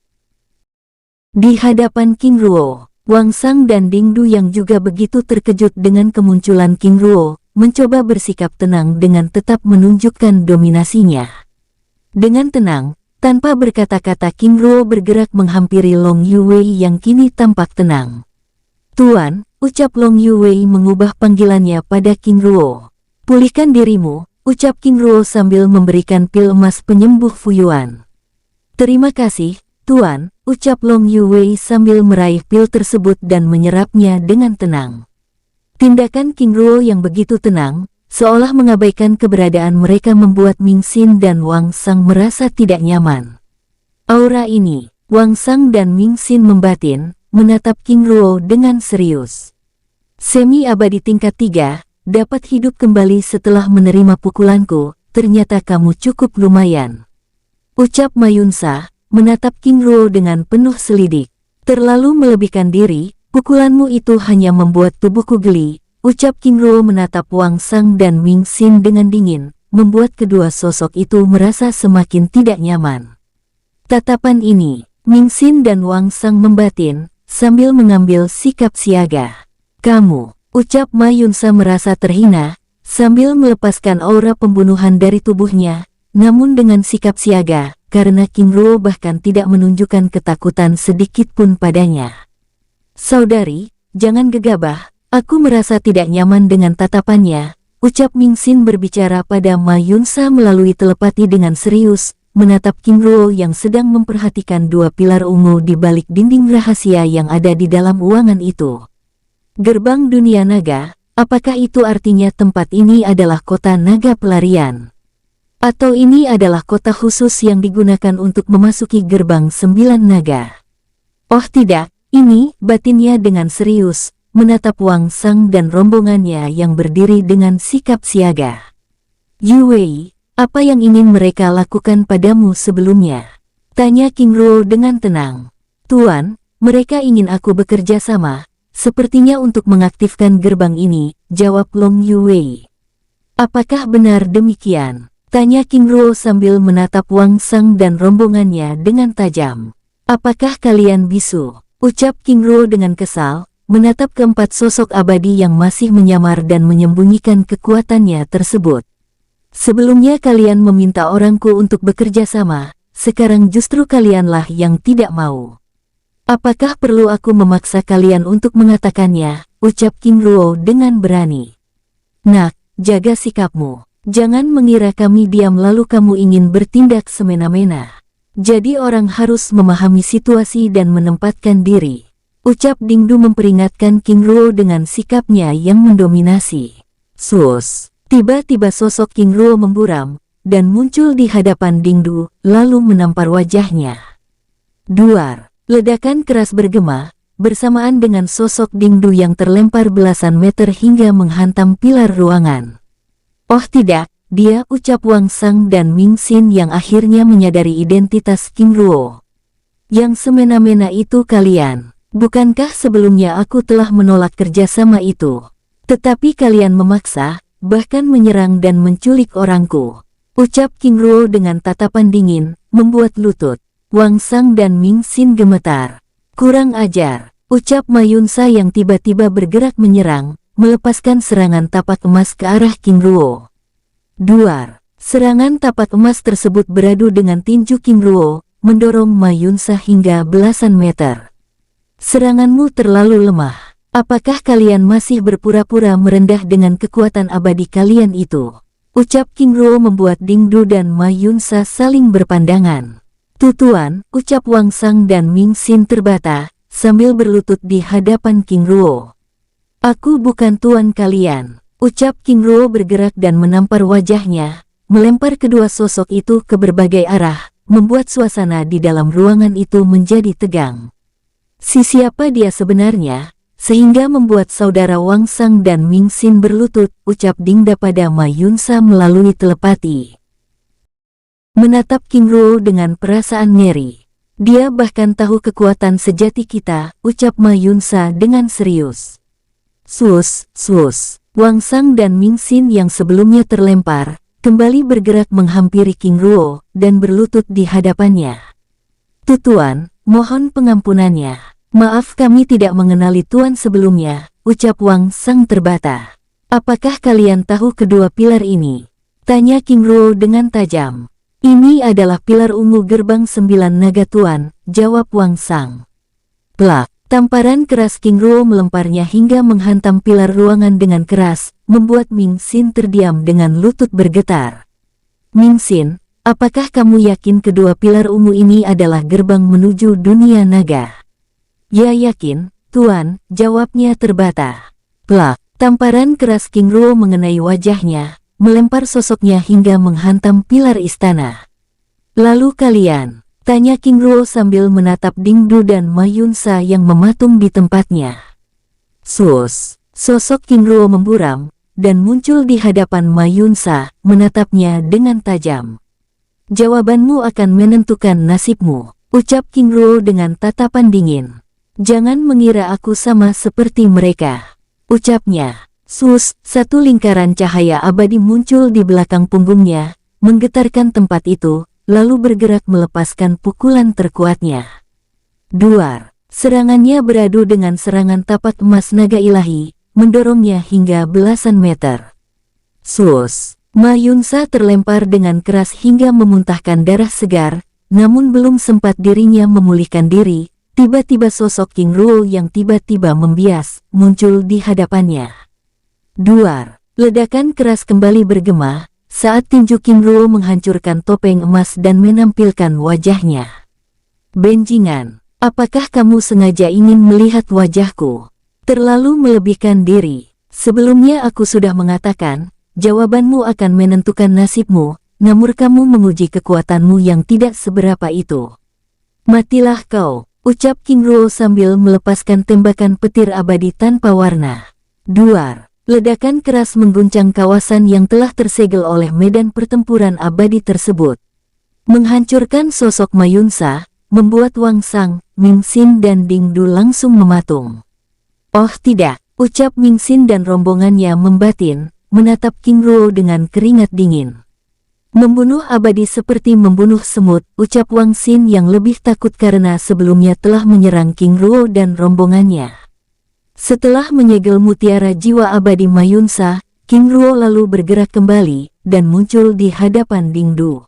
Di hadapan King Ruo, Wang Sang dan Ding Du yang juga begitu terkejut dengan kemunculan King Ruo, mencoba bersikap tenang dengan tetap menunjukkan dominasinya. Dengan tenang, tanpa berkata-kata King Ruo bergerak menghampiri Long Yuwei yang kini tampak tenang. Tuan, ucap Long Yuwei mengubah panggilannya pada King Ruo. Pulihkan dirimu, ucap King Ruo sambil memberikan pil emas penyembuh Fuyuan. Terima kasih, Tuan, ucap Long Yuwei sambil meraih pil tersebut dan menyerapnya dengan tenang. Tindakan King Ruo yang begitu tenang, seolah mengabaikan keberadaan mereka membuat Ming Xin dan Wang Sang merasa tidak nyaman. Aura ini, Wang Sang dan Ming Xin membatin, menatap King Ruo dengan serius. Semi-abadi tingkat 3, dapat hidup kembali setelah menerima pukulanku, ternyata kamu cukup lumayan. Ucap Ma Yunsa, menatap King Ruo dengan penuh selidik. Terlalu melebihkan diri, pukulanmu itu hanya membuat tubuhku geli, ucap King Ruo menatap Wang Sang dan Ming Xin dengan dingin, membuat kedua sosok itu merasa semakin tidak nyaman. Tatapan ini, Ming Xin dan Wang Sang membatin, sambil mengambil sikap siaga. Kamu, ucap Ma Yunsa merasa terhina, sambil melepaskan aura pembunuhan dari tubuhnya, namun dengan sikap siaga, karena King Ruo bahkan tidak menunjukkan ketakutan sedikit pun padanya. Saudari, jangan gegabah. Aku merasa tidak nyaman dengan tatapannya, ucap Ming Xin berbicara pada Ma Yunsa melalui telepati dengan serius, menatap King Ruo yang sedang memperhatikan dua pilar ungu di balik dinding rahasia yang ada di dalam ruangan itu. Gerbang dunia naga, apakah itu artinya tempat ini adalah kota naga pelarian? Atau ini adalah kota khusus yang digunakan untuk memasuki gerbang 9 naga? Oh tidak, ini, batinnya dengan serius, menatap Wang Sang dan rombongannya yang berdiri dengan sikap siaga. Yuwei, apa yang ingin mereka lakukan padamu sebelumnya? Tanya King Ruo dengan tenang. Tuan, mereka ingin aku bekerja sama, sepertinya untuk mengaktifkan gerbang ini, jawab Long Yuwei. Apakah benar demikian? Tanya King Ruo sambil menatap Wang Sang dan rombongannya dengan tajam. Apakah kalian bisu? Ucap King Ruo dengan kesal, menatap keempat sosok abadi yang masih menyamar dan menyembunyikan kekuatannya tersebut. Sebelumnya kalian meminta orangku untuk bekerja sama, sekarang justru kalianlah yang tidak mau. Apakah perlu aku memaksa kalian untuk mengatakannya, ucap King Ruo dengan berani. Nak, jaga sikapmu, jangan mengira kami diam lalu kamu ingin bertindak semena-mena. Jadi orang harus memahami situasi dan menempatkan diri. Ucap Ding Du memperingatkan King Ruo dengan sikapnya yang mendominasi. Sus, tiba-tiba sosok King Ruo memburam, dan muncul di hadapan Ding Du, lalu menampar wajahnya. Duar, Ledakan keras bergema, bersamaan dengan sosok Dingdu yang terlempar belasan meter hingga menghantam pilar ruangan. Oh tidak, dia, ucap Wang Sang dan Ming Xin yang akhirnya menyadari identitas King Ruo. Yang semena-mena itu kalian. Bukankah sebelumnya aku telah menolak kerjasama itu? Tetapi kalian memaksa, bahkan menyerang dan menculik orangku. Ucap King Ruo dengan tatapan dingin, membuat lutut Wang Sang dan Ming Xin gemetar. Kurang ajar, ucap Ma Yunsa yang tiba-tiba bergerak menyerang, melepaskan serangan tapak emas ke arah King Ruo. Duar, serangan tapak emas tersebut beradu dengan tinju King Ruo, mendorong Ma Yunsa hingga belasan meter. Seranganmu terlalu lemah. Apakah kalian masih berpura-pura merendah dengan kekuatan abadi kalian itu? Ucap King Ruo membuat Dingdu dan Ma Yunsa saling berpandangan. Tutuan, ucap Wang Sang dan Ming Xin terbata, sambil berlutut di hadapan King Ruo. Aku bukan tuan kalian, ucap King Ruo bergerak dan menampar wajahnya, melempar kedua sosok itu ke berbagai arah, membuat suasana di dalam ruangan itu menjadi tegang. Siapa dia sebenarnya, sehingga membuat saudara Wang Sang dan Ming Xin berlutut, ucap Dingda pada Ma Yunsa melalui telepati. Menatap King Ruo dengan perasaan ngeri. Dia bahkan tahu kekuatan sejati kita, ucap Ma Yunsa dengan serius. Sus, Wang Sang dan Ming Xin yang sebelumnya terlempar, kembali bergerak menghampiri King Ruo, dan berlutut di hadapannya. Tuan, mohon pengampunannya. Maaf kami tidak mengenali tuan sebelumnya, ucap Wang Sang terbata. Apakah kalian tahu kedua pilar ini? Tanya King Ruo dengan tajam. Ini adalah pilar ungu gerbang 9 naga tuan, jawab Wang Sang. Plak, tamparan keras King Ruo melemparnya hingga menghantam pilar ruangan dengan keras, membuat Ming Xin terdiam dengan lutut bergetar. Ming Xin, apakah kamu yakin kedua pilar ungu ini adalah gerbang menuju dunia naga? Ya yakin, tuan, jawabnya terbata. Plak, tamparan keras King Ruo mengenai wajahnya, melempar sosoknya hingga menghantam pilar istana. Lalu kalian, tanya King Ruo sambil menatap Dingdu dan Ma Yunsa yang mematung di tempatnya. Sosok King Ruo memburam, dan muncul di hadapan Ma Yunsa, menatapnya dengan tajam. Jawabanmu akan menentukan nasibmu, ucap King Ruo dengan tatapan dingin. Jangan mengira aku sama seperti mereka, ucapnya. Satu lingkaran cahaya abadi muncul di belakang punggungnya, menggetarkan tempat itu, lalu bergerak melepaskan pukulan terkuatnya. Duar, serangannya beradu dengan serangan tapak emas naga ilahi, mendorongnya hingga belasan meter. Ma Yunsa terlempar dengan keras hingga memuntahkan darah segar, namun belum sempat dirinya memulihkan diri, tiba-tiba sosok King Ruo yang tiba-tiba membias, muncul di hadapannya. Duar, ledakan keras kembali bergema, saat tinju King Ruo menghancurkan topeng emas dan menampilkan wajahnya. Benjingan, apakah kamu sengaja ingin melihat wajahku? Terlalu melebihkan diri. Sebelumnya aku sudah mengatakan, jawabanmu akan menentukan nasibmu, namun kamu menguji kekuatanmu yang tidak seberapa itu. Matilah kau, ucap King Ruo sambil melepaskan tembakan petir abadi tanpa warna. Duar, ledakan keras mengguncang kawasan yang telah tersegel oleh medan pertempuran abadi tersebut. Menghancurkan sosok Ma Yunsa, membuat Wang Sang, Ming Xin dan Dingdu langsung mematung. Oh tidak, ucap Ming Xin dan rombongannya membatin, menatap King Ruo dengan keringat dingin. Membunuh abadi seperti membunuh semut, ucap Wang Xin yang lebih takut karena sebelumnya telah menyerang King Ruo dan rombongannya. Setelah menyegel mutiara jiwa abadi Ma Yunsa, King Ruo lalu bergerak kembali, dan muncul di hadapan Dingdu.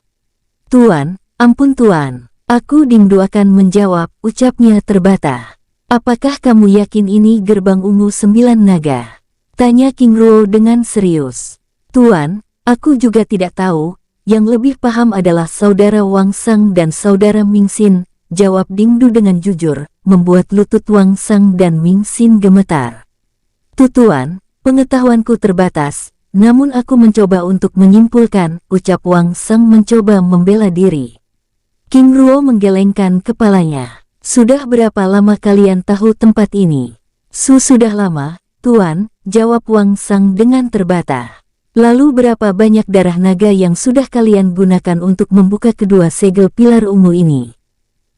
Tuan, ampun tuan, aku Dingdu akan menjawab, ucapnya terbata. Apakah kamu yakin ini gerbang ungu 9 naga? Tanya King Ruo dengan serius. Tuan, aku juga tidak tahu, yang lebih paham adalah saudara Wang Sang dan saudara Ming Xin, jawab Dingdu dengan jujur, membuat lutut Wang Sang dan Ming Xin gemetar. Tuan, pengetahuanku terbatas, namun aku mencoba untuk menyimpulkan, ucap Wang Sang mencoba membela diri. King Ruo menggelengkan kepalanya. Sudah berapa lama kalian tahu tempat ini? Sudah lama, Tuan, jawab Wang Sang dengan terbata. Lalu berapa banyak darah naga yang sudah kalian gunakan untuk membuka kedua segel pilar ungu ini?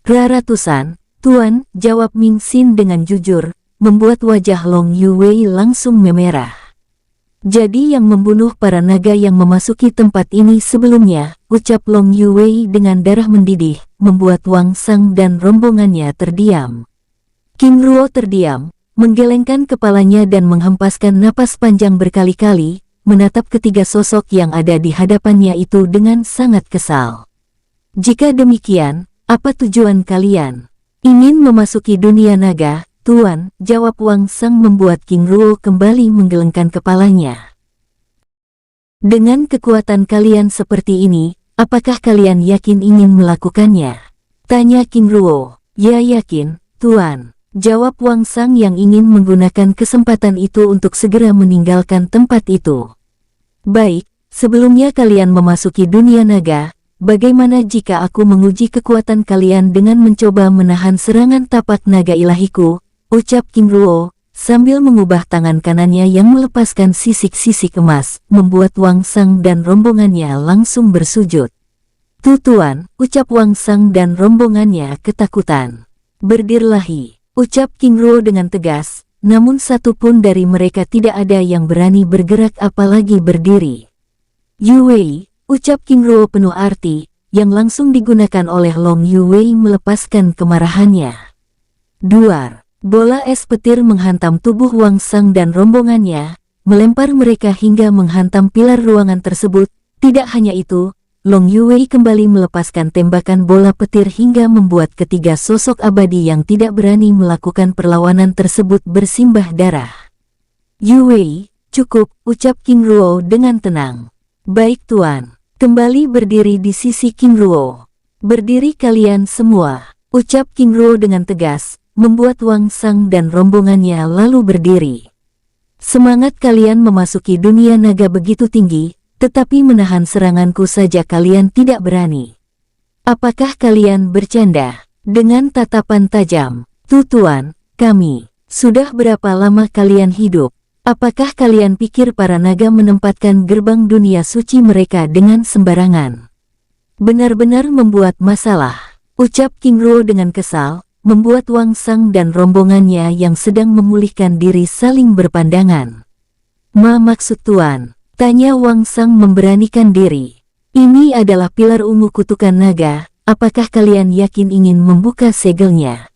Ratusan, Tuan, jawab Ming Xin dengan jujur, membuat wajah Long Yuwei langsung memerah. Jadi yang membunuh para naga yang memasuki tempat ini sebelumnya, ucap Long Yuwei dengan darah mendidih, membuat Wang Sang dan rombongannya terdiam. King Ruo terdiam, menggelengkan kepalanya dan menghempaskan napas panjang berkali-kali, menatap ketiga sosok yang ada di hadapannya itu dengan sangat kesal. Jika demikian, apa tujuan kalian? Ingin memasuki dunia naga? Tuan, jawab Wang Sang membuat King Ruo kembali menggelengkan kepalanya. Dengan kekuatan kalian seperti ini, apakah kalian yakin ingin melakukannya? Tanya King Ruo. Ya yakin, Tuan, jawab Wang Sang yang ingin menggunakan kesempatan itu untuk segera meninggalkan tempat itu. Baik, sebelumnya kalian memasuki dunia naga, bagaimana jika aku menguji kekuatan kalian dengan mencoba menahan serangan tapak naga ilahiku? Ucap King Ruo, sambil mengubah tangan kanannya yang melepaskan sisik-sisik emas, membuat Wang Sang dan rombongannya langsung bersujud. Tuan, ucap Wang Sang dan rombongannya ketakutan. Berdirilah, ucap King Ruo dengan tegas, namun satu pun dari mereka tidak ada yang berani bergerak apalagi berdiri. Yuwei, ucap King Ruo penuh arti, yang langsung digunakan oleh Long Yuwei melepaskan kemarahannya. Duar. Bola es petir menghantam tubuh Wang Sang dan rombongannya, melempar mereka hingga menghantam pilar ruangan tersebut. Tidak hanya itu, Long Yuwei kembali melepaskan tembakan bola petir hingga membuat ketiga sosok abadi yang tidak berani melakukan perlawanan tersebut bersimbah darah. Yuwei, cukup, ucap King Ruo dengan tenang. Baik Tuan, kembali berdiri di sisi King Ruo. Berdiri kalian semua, ucap King Ruo dengan tegas, membuat Wang Sang dan rombongannya lalu berdiri. Semangat kalian memasuki dunia naga begitu tinggi, tetapi menahan seranganku saja kalian tidak berani. Apakah kalian bercanda? Dengan tatapan tajam, Tuan, kami, sudah berapa lama kalian hidup? Apakah kalian pikir para naga menempatkan gerbang dunia suci mereka dengan sembarangan? Benar-benar membuat masalah, ucap King Ruo dengan kesal, membuat Wang Sang dan rombongannya yang sedang memulihkan diri saling berpandangan. Maksud Tuan? Tanya Wang Sang memberanikan diri. Ini adalah pilar ungu kutukan naga, apakah kalian yakin ingin membuka segelnya?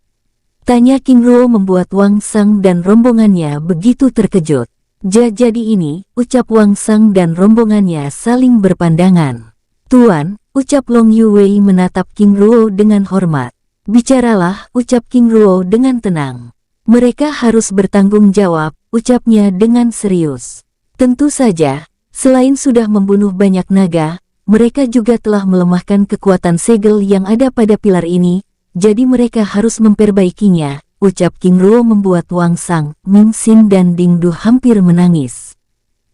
Tanya King Ruo membuat Wang Sang dan rombongannya begitu terkejut. Jadi ini, ucap Wang Sang dan rombongannya saling berpandangan. Tuan, ucap Long Yuwei menatap King Ruo dengan hormat. Bicaralah, ucap King Ruo dengan tenang. Mereka harus bertanggung jawab, ucapnya dengan serius. Tentu saja, selain sudah membunuh banyak naga, mereka juga telah melemahkan kekuatan segel yang ada pada pilar ini, jadi mereka harus memperbaikinya, ucap King Ruo membuat Wang Sang, Ming Xin dan Ding Du hampir menangis.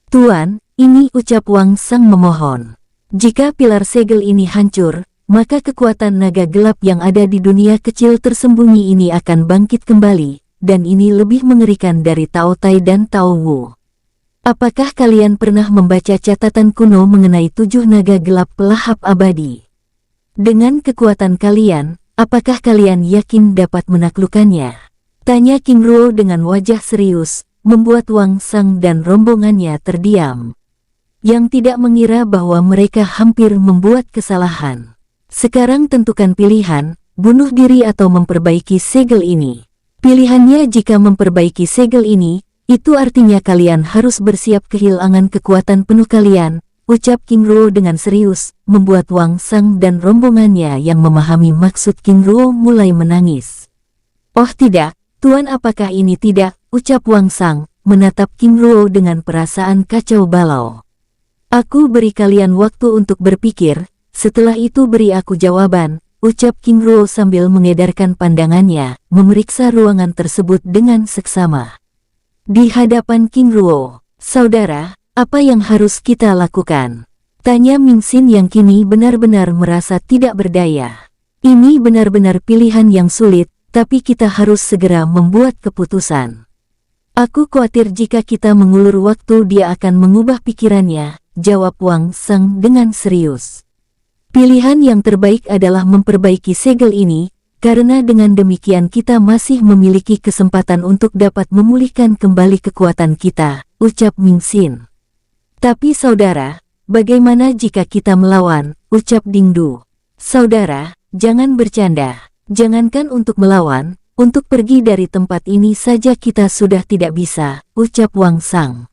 Tuan, ini ucap Wang Sang memohon. Jika pilar segel ini hancur, maka kekuatan naga gelap yang ada di dunia kecil tersembunyi ini akan bangkit kembali, dan ini lebih mengerikan dari Tao Tai dan Tao Wu. Apakah kalian pernah membaca catatan kuno mengenai 7 naga gelap pelahap abadi? Dengan kekuatan kalian, apakah kalian yakin dapat menaklukkannya? Tanya King Ruo dengan wajah serius, membuat Wang Sang dan rombongannya terdiam. Yang tidak mengira bahwa mereka hampir membuat kesalahan. Sekarang tentukan pilihan, bunuh diri atau memperbaiki segel ini. Pilihannya jika memperbaiki segel ini, itu artinya kalian harus bersiap kehilangan kekuatan penuh kalian, ucap King Ruo dengan serius, membuat Wang Sang dan rombongannya yang memahami maksud King Ruo mulai menangis. Oh tidak, Tuan, apakah ini tidak, ucap Wang Sang, menatap King Ruo dengan perasaan kacau balau. Aku beri kalian waktu untuk berpikir, setelah itu beri aku jawaban, ucap King Ruo sambil mengedarkan pandangannya, memeriksa ruangan tersebut dengan seksama. Di hadapan King Ruo, saudara, apa yang harus kita lakukan? Tanya Ming Xin yang kini benar-benar merasa tidak berdaya. Ini benar-benar pilihan yang sulit, tapi kita harus segera membuat keputusan. Aku khawatir jika kita mengulur waktu dia akan mengubah pikirannya, jawab Wang Sang dengan serius. Pilihan yang terbaik adalah memperbaiki segel ini, karena dengan demikian kita masih memiliki kesempatan untuk dapat memulihkan kembali kekuatan kita, ucap Ming Xin. Tapi saudara, bagaimana jika kita melawan, ucap Ding Du. Saudara, jangan bercanda. Jangankan untuk melawan, untuk pergi dari tempat ini saja kita sudah tidak bisa, ucap Wang Sang.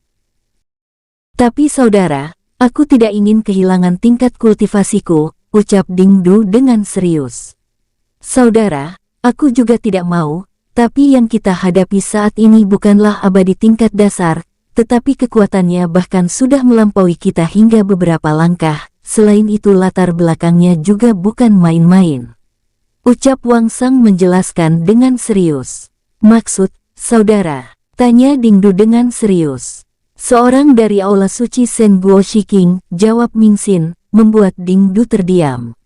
Tapi saudara, aku tidak ingin kehilangan tingkat kultivasiku, ucap Ding Du dengan serius. Saudara, aku juga tidak mau, tapi yang kita hadapi saat ini bukanlah abadi tingkat dasar, tetapi kekuatannya bahkan sudah melampaui kita hingga beberapa langkah, selain itu latar belakangnya juga bukan main-main. Ucap Wang Sang menjelaskan dengan serius. Maksud, saudara? Tanya Ding Du dengan serius. Seorang dari aula suci Shen Guo Shiking, jawab Ming Xin, membuat Ding Du terdiam.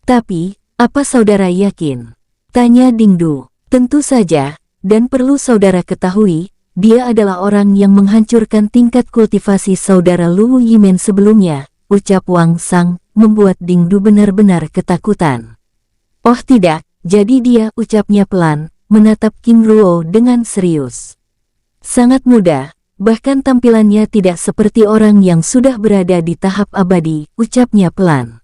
Tapi, apa saudara yakin? Tanya Ding Du. Tentu saja, dan perlu saudara ketahui, dia adalah orang yang menghancurkan tingkat kultivasi saudara Luo Yimen sebelumnya, ucap Wang Sang, membuat Ding Du benar-benar ketakutan. Oh tidak, jadi dia, ucapnya pelan, menatap King Ruo dengan serius. Sangat mudah, bahkan tampilannya tidak seperti orang yang sudah berada di tahap abadi, ucapnya pelan.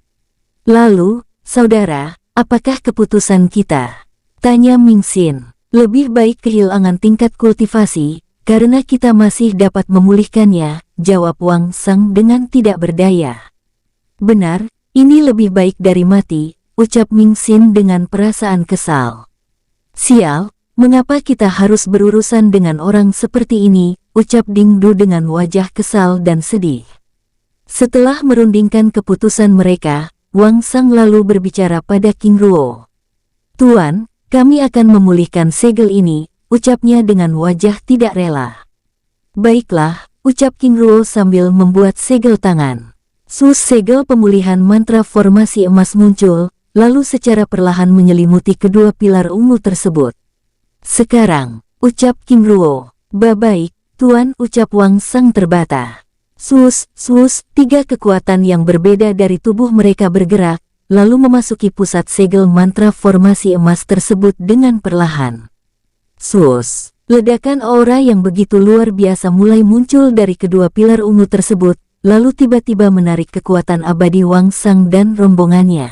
Lalu, saudara, apakah keputusan kita? Tanya Ming Xin. Lebih baik kehilangan tingkat kultivasi, karena kita masih dapat memulihkannya, jawab Wang Sang dengan tidak berdaya. Benar, ini lebih baik dari mati, ucap Ming Xin dengan perasaan kesal. Sial, mengapa kita harus berurusan dengan orang seperti ini, ucap Ding Du dengan wajah kesal dan sedih. Setelah merundingkan keputusan mereka, Wang Sang lalu berbicara pada King Ruo. Tuan, kami akan memulihkan segel ini, ucapnya dengan wajah tidak rela. Baiklah, ucap King Ruo sambil membuat segel tangan. Segel pemulihan mantra formasi emas muncul, lalu secara perlahan menyelimuti kedua pilar ungu tersebut. Sekarang, ucap King Ruo. Baik, Tuan, ucap Wang Sang terbata. Tiga kekuatan yang berbeda dari tubuh mereka bergerak, lalu memasuki pusat segel mantra formasi emas tersebut dengan perlahan. Ledakan aura yang begitu luar biasa mulai muncul dari kedua pilar ungu tersebut, lalu tiba-tiba menarik kekuatan abadi Wang Sang dan rombongannya.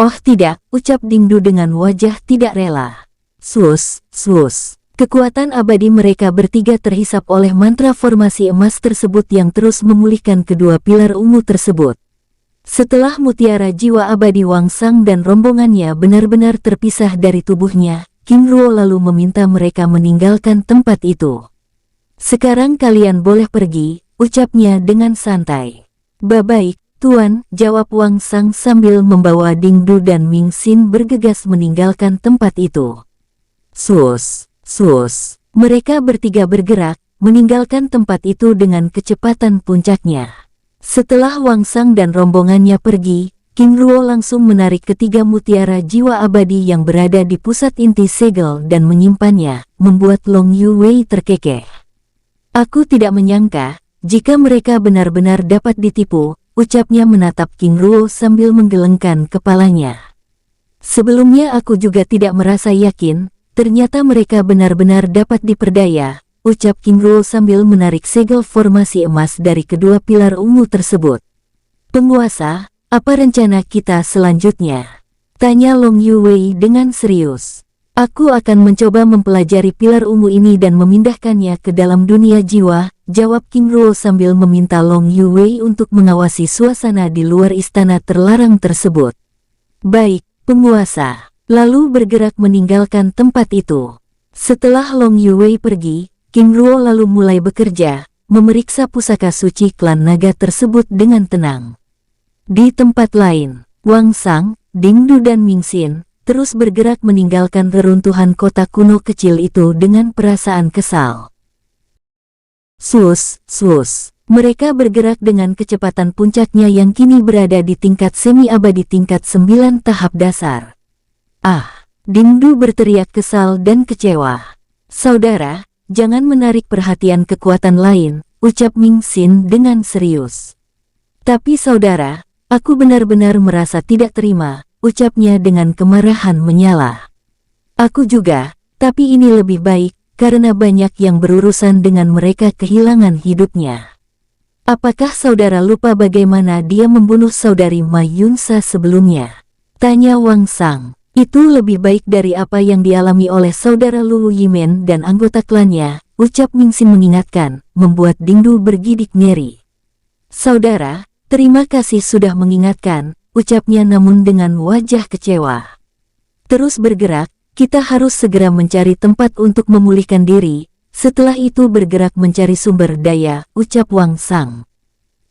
Oh tidak, ucap Ding Du dengan wajah tidak rela. Kekuatan abadi mereka bertiga terhisap oleh mantra formasi emas tersebut yang terus memulihkan kedua pilar ungu tersebut. Setelah mutiara jiwa abadi Wang Sang dan rombongannya benar-benar terpisah dari tubuhnya, King Ruo lalu meminta mereka meninggalkan tempat itu. Sekarang kalian boleh pergi, ucapnya dengan santai. Baik, Tuan, jawab Wang Sang sambil membawa Ding Du dan Ming Xin bergegas meninggalkan tempat itu. Mereka bertiga bergerak, meninggalkan tempat itu dengan kecepatan puncaknya. Setelah Wang Sang dan rombongannya pergi, King Ruo langsung menarik ketiga mutiara jiwa abadi yang berada di pusat inti segel dan menyimpannya, membuat Long Yuwei terkekeh. Aku tidak menyangka, jika mereka benar-benar dapat ditipu, ucapnya menatap King Ruo sambil menggelengkan kepalanya. Sebelumnya aku juga tidak merasa yakin, ternyata mereka benar-benar dapat diperdaya, ucap King Ruo sambil menarik segel formasi emas dari kedua pilar ungu tersebut. Penguasa, apa rencana kita selanjutnya? Tanya Long Yuwei dengan serius. Aku akan mencoba mempelajari pilar ungu ini dan memindahkannya ke dalam dunia jiwa, jawab King Ruo sambil meminta Long Yuwei untuk mengawasi suasana di luar istana terlarang tersebut. Baik, penguasa. Lalu bergerak meninggalkan tempat itu. Setelah Long Yuwei pergi, King Ruo lalu mulai bekerja, memeriksa pusaka suci klan naga tersebut dengan tenang. Di tempat lain, Wang Sang, Ding Du dan Ming Xin terus bergerak meninggalkan reruntuhan kota kuno kecil itu dengan perasaan kesal. Mereka bergerak dengan kecepatan puncaknya yang kini berada di tingkat semi-abadi tingkat 9 tahap dasar. Dingdu berteriak kesal dan kecewa. Saudara, jangan menarik perhatian kekuatan lain, ucap Ming Xin dengan serius. Tapi saudara, aku benar-benar merasa tidak terima, ucapnya dengan kemarahan menyala. Aku juga, tapi ini lebih baik, karena banyak yang berurusan dengan mereka kehilangan hidupnya. Apakah saudara lupa bagaimana dia membunuh saudari Ma Yunsa sebelumnya? Tanya Wang Sang. Itu lebih baik dari apa yang dialami oleh saudara Lu Yimen dan anggota klannya, ucap Ming Xin mengingatkan, membuat Dingdu bergidik ngeri. Saudara, terima kasih sudah mengingatkan, ucapnya namun dengan wajah kecewa. Terus bergerak, kita harus segera mencari tempat untuk memulihkan diri, setelah itu bergerak mencari sumber daya, ucap Wang Sang.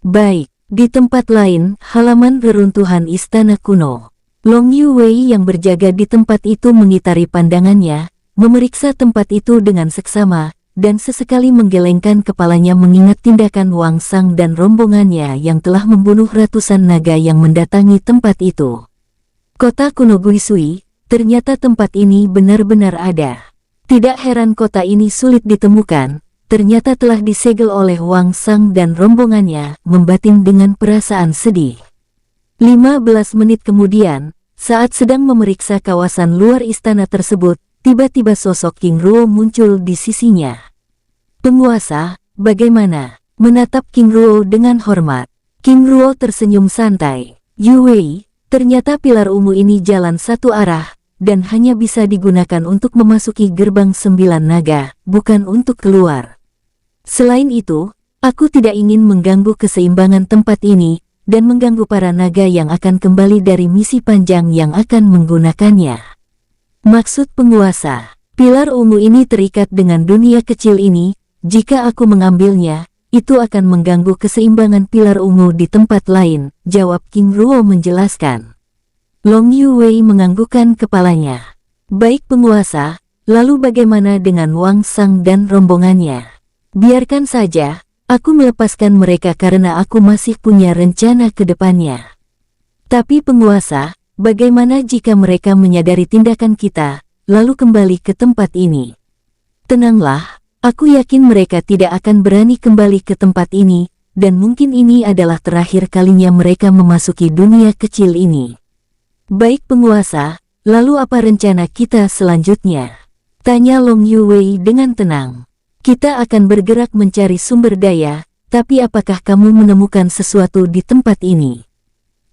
Baik, di tempat lain, halaman reruntuhan istana kuno. Long Yuwei yang berjaga di tempat itu mengitari pandangannya, memeriksa tempat itu dengan seksama, dan sesekali menggelengkan kepalanya mengingat tindakan Wang Sang dan rombongannya yang telah membunuh ratusan naga yang mendatangi tempat itu. Kota kuno Guisui, ternyata tempat ini benar-benar ada. Tidak heran kota ini sulit ditemukan, ternyata telah disegel oleh Wang Sang dan rombongannya, membatin dengan perasaan sedih. 15 menit kemudian, saat sedang memeriksa kawasan luar istana tersebut, tiba-tiba sosok King Ruo muncul di sisinya. Penguasa, bagaimana? Menatap King Ruo dengan hormat. King Ruo tersenyum santai. Yu Wei, ternyata pilar ungu ini jalan satu arah, dan hanya bisa digunakan untuk memasuki gerbang 9 naga, bukan untuk keluar. Selain itu, aku tidak ingin mengganggu keseimbangan tempat ini, dan mengganggu para naga yang akan kembali dari misi panjang yang akan menggunakannya. Maksud penguasa, pilar ungu ini terikat dengan dunia kecil ini, jika aku mengambilnya, itu akan mengganggu keseimbangan pilar ungu di tempat lain, jawab King Ruo menjelaskan. Long Yuwei menganggukkan kepalanya. Baik penguasa, lalu bagaimana dengan Wang Sang dan rombongannya? Biarkan saja. Aku melepaskan mereka karena aku masih punya rencana ke depannya. Tapi penguasa, bagaimana jika mereka menyadari tindakan kita, lalu kembali ke tempat ini? Tenanglah, aku yakin mereka tidak akan berani kembali ke tempat ini, dan mungkin ini adalah terakhir kalinya mereka memasuki dunia kecil ini. Baik penguasa, lalu apa rencana kita selanjutnya? Tanya Long Yuwei dengan tenang. Kita akan bergerak mencari sumber daya, tapi apakah kamu menemukan sesuatu di tempat ini?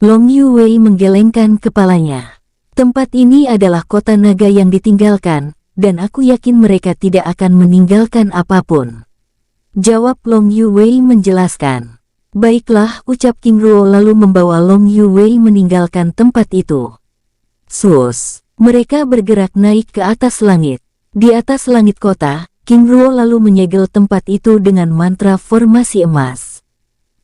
Long Yuwei menggelengkan kepalanya. Tempat ini adalah kota naga yang ditinggalkan, dan aku yakin mereka tidak akan meninggalkan apapun. Jawab Long Yuwei menjelaskan. Baiklah, ucap King Ruo lalu membawa Long Yuwei meninggalkan tempat itu. Sus, mereka bergerak naik ke atas langit. Di atas langit kota, King Ruo lalu menyegel tempat itu dengan mantra formasi emas.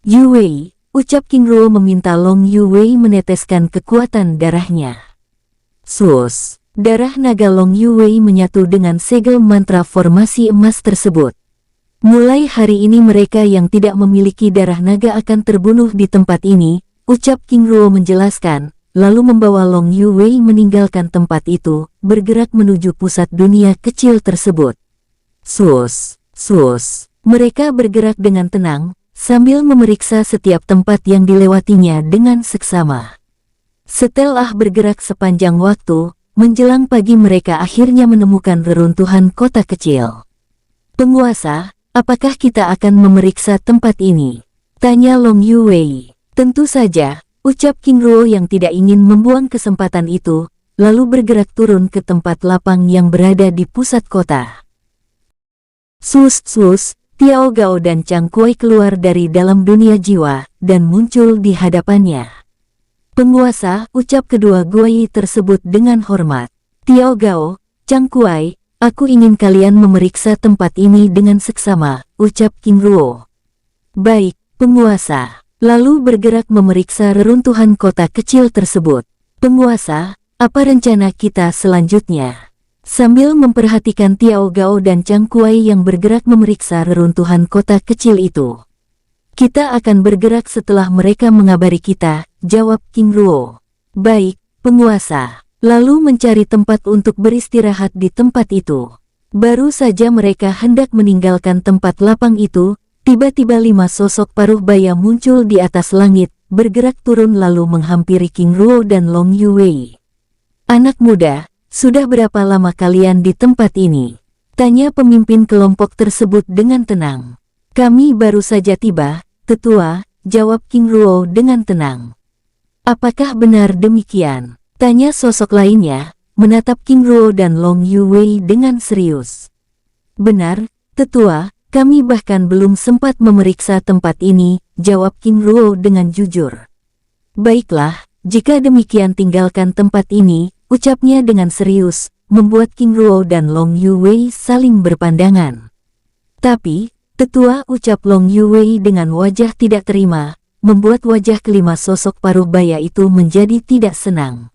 Yu Wei, ucap King Ruo meminta Long Yuwei meneteskan kekuatan darahnya. Sus, darah naga Long Yuwei menyatu dengan segel mantra formasi emas tersebut. Mulai hari ini mereka yang tidak memiliki darah naga akan terbunuh di tempat ini, ucap King Ruo menjelaskan, lalu membawa Long Yuwei meninggalkan tempat itu, bergerak menuju pusat dunia kecil tersebut. Sus, mereka bergerak dengan tenang, sambil memeriksa setiap tempat yang dilewatinya dengan seksama. Setelah bergerak sepanjang waktu, menjelang pagi mereka akhirnya menemukan reruntuhan kota kecil. Penguasa, apakah kita akan memeriksa tempat ini? Tanya Long Yuwei. Tentu saja, ucap King Ruo yang tidak ingin membuang kesempatan itu, lalu bergerak turun ke tempat lapang yang berada di pusat kota. Sus, Tiao Gao dan Chang Kuai keluar dari dalam dunia jiwa, dan muncul di hadapannya. Penguasa, ucap kedua guai tersebut dengan hormat. Tiao Gao, Chang Kuai, aku ingin kalian memeriksa tempat ini dengan seksama, ucap King Ruo. Baik, penguasa. Lalu bergerak memeriksa reruntuhan kota kecil tersebut. Penguasa, apa rencana kita selanjutnya? Sambil memperhatikan Tiao Gao dan Chang Kuai yang bergerak memeriksa reruntuhan kota kecil itu. Kita akan bergerak setelah mereka mengabari kita, jawab King Ruo. Baik, penguasa. lalu mencari tempat untuk beristirahat di tempat itu. Baru saja mereka hendak meninggalkan tempat lapang itu, tiba-tiba 5 sosok paruh baya muncul di atas langit, bergerak turun lalu menghampiri King Ruo dan Long Yuwei. "Anak muda, sudah berapa lama kalian di tempat ini?" tanya pemimpin kelompok tersebut dengan tenang. "Kami baru saja tiba, tetua," jawab King Ruo dengan tenang. "Apakah benar demikian?" tanya sosok lainnya, menatap King Ruo dan Long Yuwei dengan serius. "Benar, tetua, kami bahkan belum sempat memeriksa tempat ini," jawab King Ruo dengan jujur. "Baiklah, jika demikian tinggalkan tempat ini," ucapnya dengan serius, membuat King Ruo dan Long Yuwei saling berpandangan. "Tapi, tetua," ucap Long Yuwei dengan wajah tidak terima, membuat wajah kelima sosok paruh baya itu menjadi tidak senang.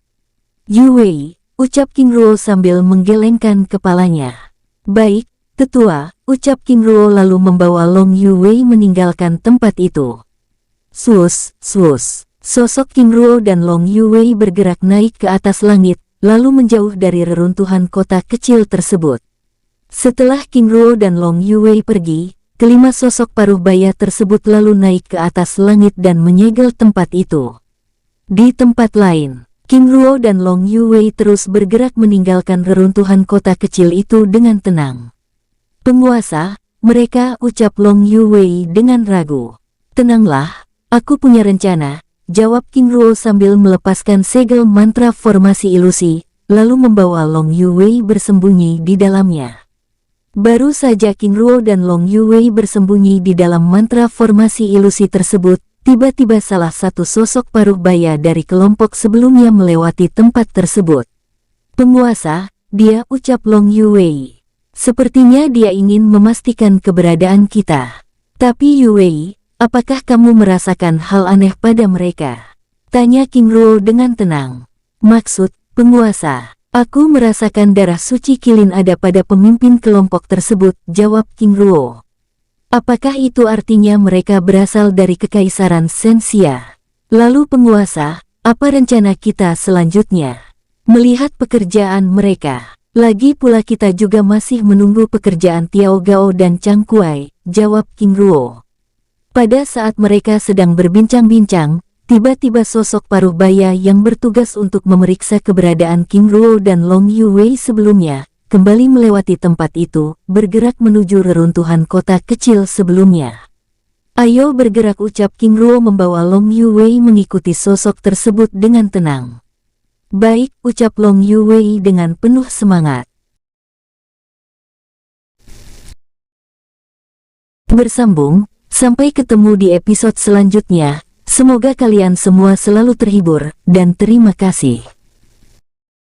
"Yuwei," ucap King Ruo sambil menggelengkan kepalanya. "Baik, tetua," ucap King Ruo lalu membawa Long Yuwei meninggalkan tempat itu. Swus, swus. Sosok King Ruo dan Long Yuwei bergerak naik ke atas langit, lalu menjauh dari reruntuhan kota kecil tersebut. Setelah King Ruo dan Long Yuwei pergi, kelima sosok paruh baya tersebut lalu naik ke atas langit dan menyegel tempat itu. Di tempat lain, King Ruo dan Long Yuwei terus bergerak meninggalkan reruntuhan kota kecil itu dengan tenang. "Penguasa," mereka ucap Long Yuwei dengan ragu. "Tenanglah, aku punya rencana," jawab King Ruo sambil melepaskan segel mantra formasi ilusi, lalu membawa Long Yuwei bersembunyi di dalamnya. Baru saja King Ruo dan Long Yuwei bersembunyi di dalam mantra formasi ilusi tersebut, tiba-tiba salah satu sosok paruh baya dari kelompok sebelumnya melewati tempat tersebut. "Penguasa," dia ucap Long Yuwei. "Sepertinya dia ingin memastikan keberadaan kita. Tapi Yuwei, apakah kamu merasakan hal aneh pada mereka?" tanya King Ruo dengan tenang. "Maksud, penguasa, aku merasakan darah suci kilin ada pada pemimpin kelompok tersebut," jawab King Ruo. "Apakah itu artinya mereka berasal dari Kekaisaran Sensia? Lalu penguasa, apa rencana kita selanjutnya? Melihat pekerjaan mereka, lagi pula kita juga masih menunggu pekerjaan Tiao Gao dan Chang Kuai," jawab King Ruo. Pada saat mereka sedang berbincang-bincang, tiba-tiba sosok paruh baya yang bertugas untuk memeriksa keberadaan King Ruo dan Long Yuwei sebelumnya, kembali melewati tempat itu, bergerak menuju reruntuhan kota kecil sebelumnya. "Ayo bergerak," ucap King Ruo membawa Long Yuwei mengikuti sosok tersebut dengan tenang. "Baik," ucap Long Yuwei dengan penuh semangat. Bersambung, sampai ketemu di episode selanjutnya. Semoga kalian semua selalu terhibur, dan terima kasih.